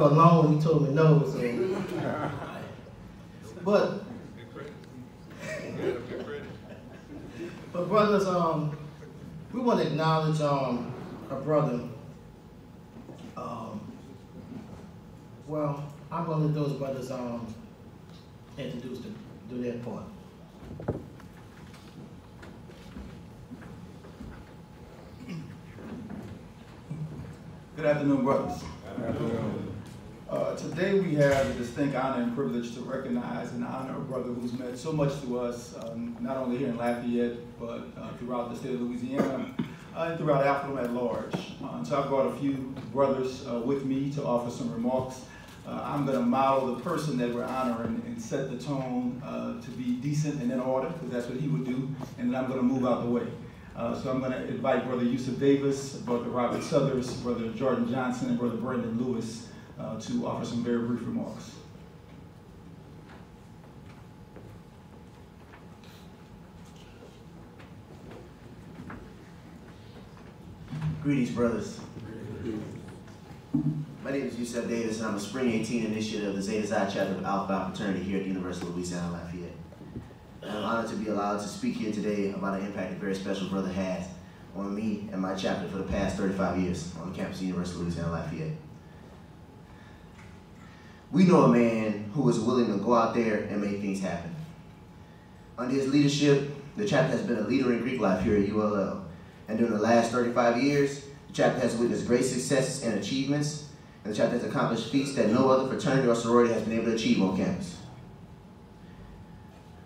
for a loan when he told me no. So. But brothers, we want to acknowledge our brother. Well, I'm going to let those brothers introduce them, do their part. Good afternoon, brothers. Good afternoon. Today we have the distinct honor and privilege to recognize and honor a brother who's meant so much to us, not only here in Lafayette, but throughout the state of Louisiana and throughout Africa at large. So I've brought a few brothers with me to offer some remarks. I'm going to model the person that we're honoring and set the tone to be decent and in order, because that's what he would do, and then I'm going to move out the way. So I'm going to invite Brother Yusuf Davis, Brother Robert Southers, Brother Jordan Johnson, and Brother Brandon Lewis to offer some very brief remarks. Greetings, brothers. My name is Yusuf Davis, and I'm a Spring 18 initiative of the Zeta Xi chapter of Alpha Fraternity here at the University of Louisiana, Lafayette. And I'm honored to be allowed to speak here today about an impact a very special brother has on me and my chapter for the past 35 years on the campus of the University of Louisiana, Lafayette. We know a man who is willing to go out there and make things happen. Under his leadership, the chapter has been a leader in Greek life here at ULL. And during the last 35 years, the chapter has witnessed great successes and achievements, and the chapter has accomplished feats that no other fraternity or sorority has been able to achieve on campus.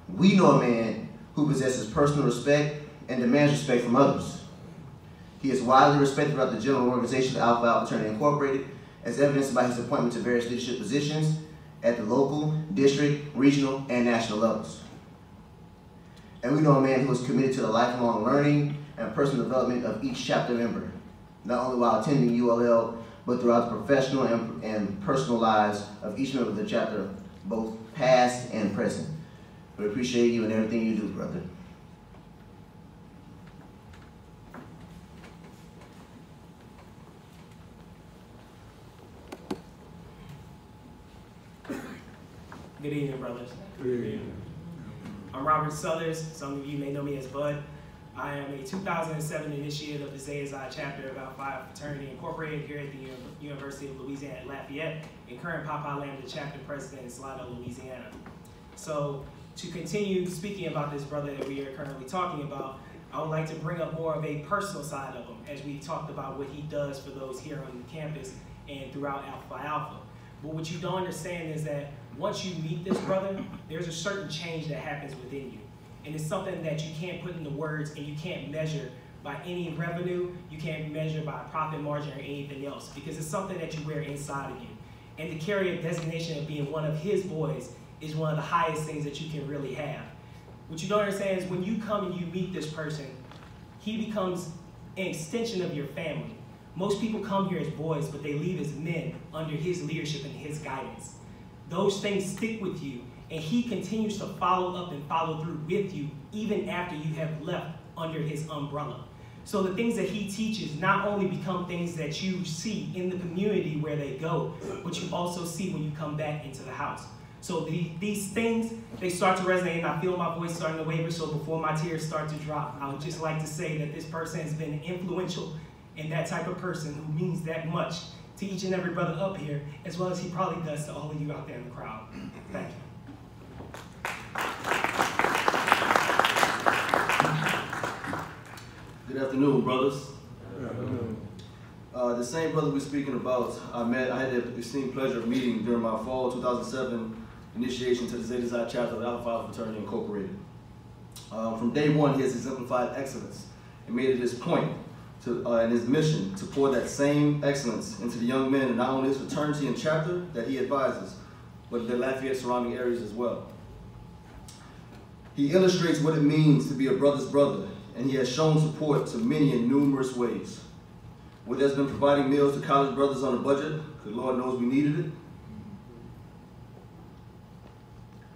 We know a man who possesses personal respect and demands respect from others. He is widely respected throughout the general organization of Alpha Alpha Fraternity Incorporated, as evidenced by his appointment to various leadership positions at the local, district, regional, and national levels. And we know a man who is committed to the lifelong learning and personal development of each chapter member, not only while attending ULL, but throughout the professional and personal lives of each member of the chapter, both past and present. We appreciate you and everything you do, brother. Good evening, brothers. Good evening. I'm Robert Southers. Some of you may know me as Bud. I am a 2007 initiate of the Zeta Xi chapter of Alpha Fraternity Incorporated here at the University of Louisiana at Lafayette, and current Papa Lambda chapter president in Salado, Louisiana. So to continue speaking about this brother that we are currently talking about, I would like to bring up more of a personal side of him as we talked about what he does for those here on the campus and throughout Alpha Alpha. But what you don't understand is that once you meet this brother, there's a certain change that happens within you. And it's something that you can't put into words and you can't measure by any revenue, you can't measure by profit margin or anything else, because it's something that you wear inside of you. And to carry a designation of being one of his boys is one of the highest things that you can really have. What you don't understand is when you come and you meet this person, he becomes an extension of your family. Most people come here as boys, but they leave as men under his leadership and his guidance. Those things stick with you, and he continues to follow up and follow through with you even after you have left under his umbrella. So the things that he teaches not only become things that you see in the community where they go, but you also see when you come back into the house. So these things, they start to resonate, and I feel my voice starting to waver, so before my tears start to drop, I would just like to say that this person has been influential and that type of person who means that much to each and every brother up here, as well as he probably does to all of you out there in the crowd. Thank you. Good afternoon, brothers. Good afternoon. The same brother we're speaking about, I had the esteemed pleasure of meeting during my fall 2007 initiation to the Zeta Xi chapter of Alpha Alpha Fraternity Incorporated. From day one, he has exemplified excellence and made it his point and his mission to pour that same excellence into the young men in not only his fraternity and chapter that he advises, but the Lafayette surrounding areas as well. He illustrates what it means to be a brother's brother, and he has shown support to many in numerous ways. Whether it's been providing meals to college brothers on a budget, because Lord knows we needed it,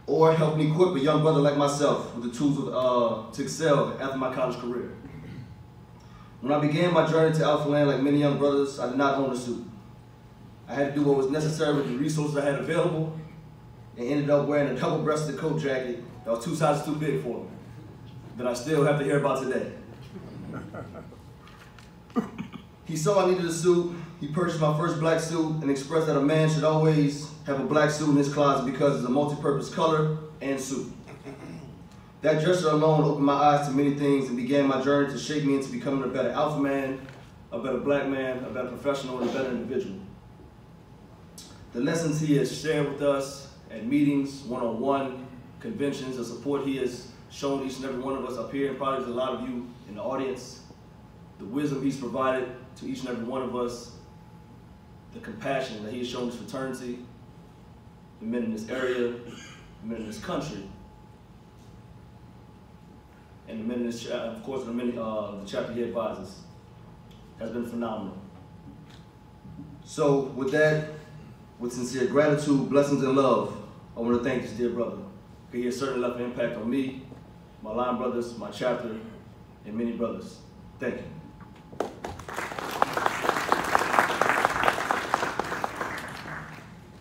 or helping equip a young brother like myself with the tools to excel after my college career. When I began my journey to Alpha Land, like many young brothers, I did not own a suit. I had to do what was necessary with the resources I had available and ended up wearing a double-breasted coat jacket that was 2 sizes too big for me, that I still have to hear about today. He saw I needed a suit. He purchased my first black suit and expressed that a man should always have a black suit in his closet because it's a multi-purpose color and suit. That gesture alone opened my eyes to many things and began my journey to shape me into becoming a better alpha man, a better black man, a better professional, and a better individual. The lessons he has shared with us at meetings, one-on-one, conventions, the support he has shown each and every one of us up here, and probably there's a lot of you in the audience, the wisdom he's provided to each and every one of us, the compassion that he has shown this fraternity, the men in this area, the men in this country, and the men in this, of course, the chapter he advises, has been phenomenal. So with that, with sincere gratitude, blessings, and love, I want to thank this dear brother. He has certainly left an impact on me, my line brothers, my chapter, and many brothers. Thank you.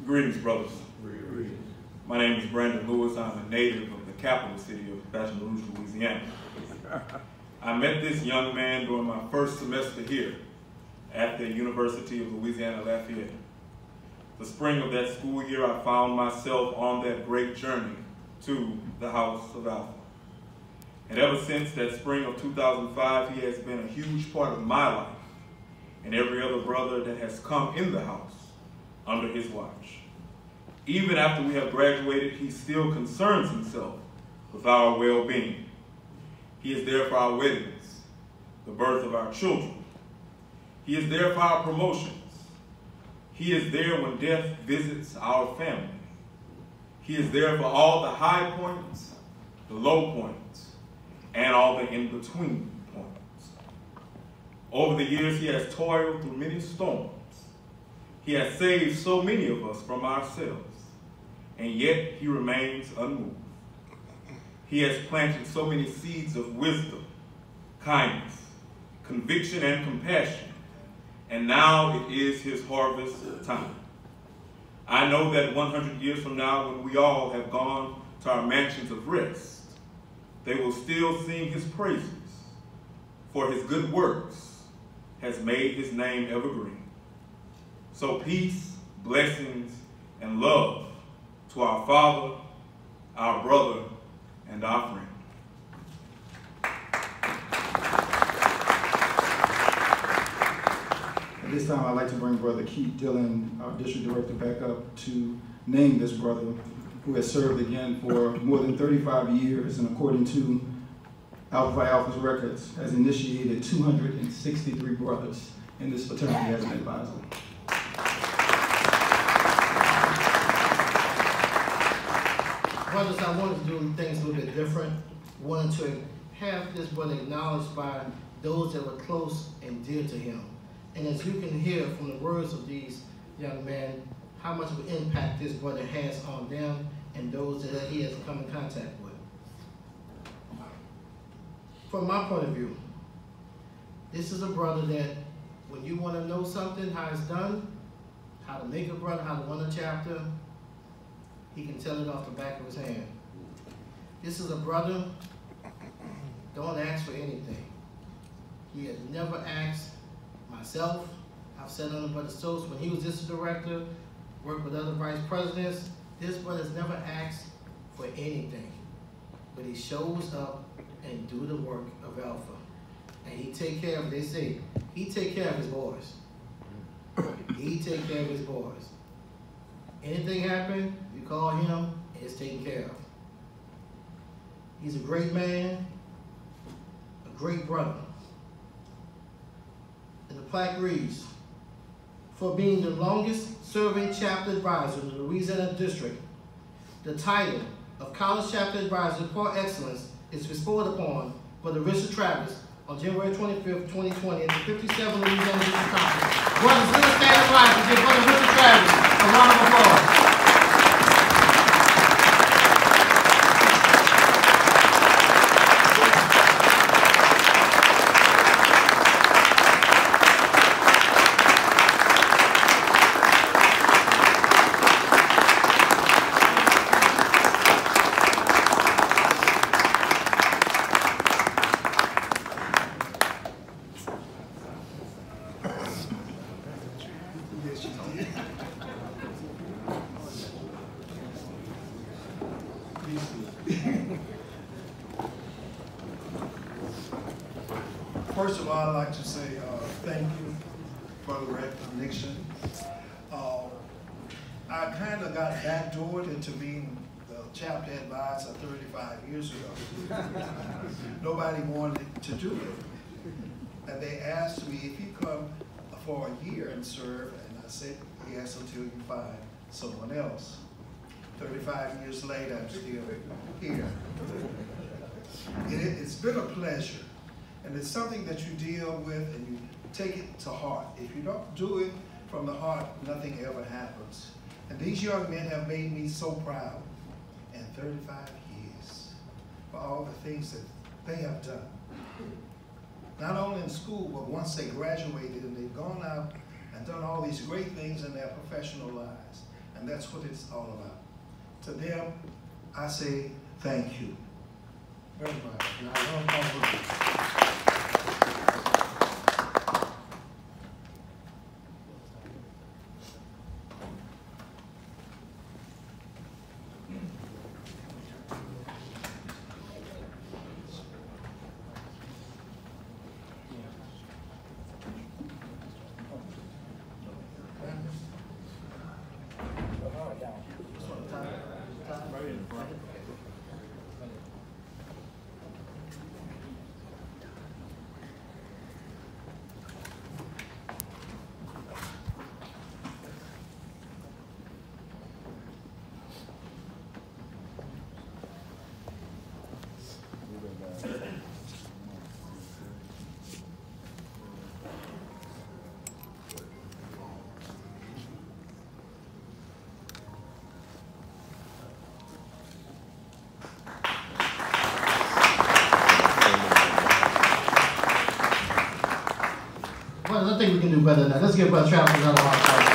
Greetings, brothers. My name is Brandon Lewis. I'm a native of the capital city of Baton Rouge, Louisiana. I met this young man during my first semester here at the University of Louisiana Lafayette. The spring of that school year, I found myself on that great journey to the House of Alpha. And ever since that spring of 2005, he has been a huge part of my life and every other brother that has come in the house under his watch. Even after we have graduated, he still concerns himself with our well-being. He is there for our weddings, the birth of our children. He is there for our promotions. He is there when death visits our family. He is there for all the high points, the low points, and all the in-between points. Over the years, he has toiled through many storms. He has saved so many of us from ourselves, and yet he remains unmoved. He has planted so many seeds of wisdom, kindness, conviction, and compassion, and now it is his harvest time. I know that 100 years from now, when we all have gone to our mansions of rest, they will still sing his praises, for his good works has made his name evergreen. So peace, blessings, and love to our father, our brother, and our friend. At this time, I'd like to bring Brother Keith Dillon, our district director, back up to name this brother who has served again for more than 35 years and according to Alpha Phi Alpha's records, has initiated 263 brothers in this fraternity as an advisor. Brothers, I wanted to do things a little bit different. Wanted to have this brother acknowledged by those that were close and dear to him. And as you can hear from the words of these young men, how much of an impact this brother has on them and those that he has come in contact with. From my point of view, this is a brother that when you want to know something, how it's done, how to make a brother, how to run a chapter, he can tell it off the back of his hand. This is a brother, don't ask for anything. He has never asked myself. I've said on Brother Stokes, when he was district director, worked with other vice presidents, this brother's never asked for anything. But he shows up and do the work of Alpha. And he take care of, they say, he take care of his boys. He take care of his boys. Anything happen, you call him, it's taken care of. He's a great man, a great brother. And the plaque reads, for being the longest serving chapter advisor in the Louisiana district, the title of College Chapter Advisor par excellence is bestowed upon Brother Richard Travers on January 25th, 2020 at the 57 Louisiana District Conference. Brothers, let us stand and rise to give Brother Richard Travers a round of applause. First of all, I'd like to say thank you for the recognition. I kind of got backdoored into being the chapter advisor 35 years ago. Nobody wanted to do it. And they asked me if you come for a year and serve, and I said yes until you find someone else. 35 years later, I'm still here. It's been a pleasure, and it's something that you deal with and you take it to heart. If you don't do it from the heart, nothing ever happens. And these young men have made me so proud in 35 years for all the things that they have done. Not only in school, but once they graduated and they've gone out and done all these great things in their professional lives. And that's what it's all about. To them, I say thank you very much. And I love all of you. Well, I think we can do better than that. Let's give Brother Travers another round of applause.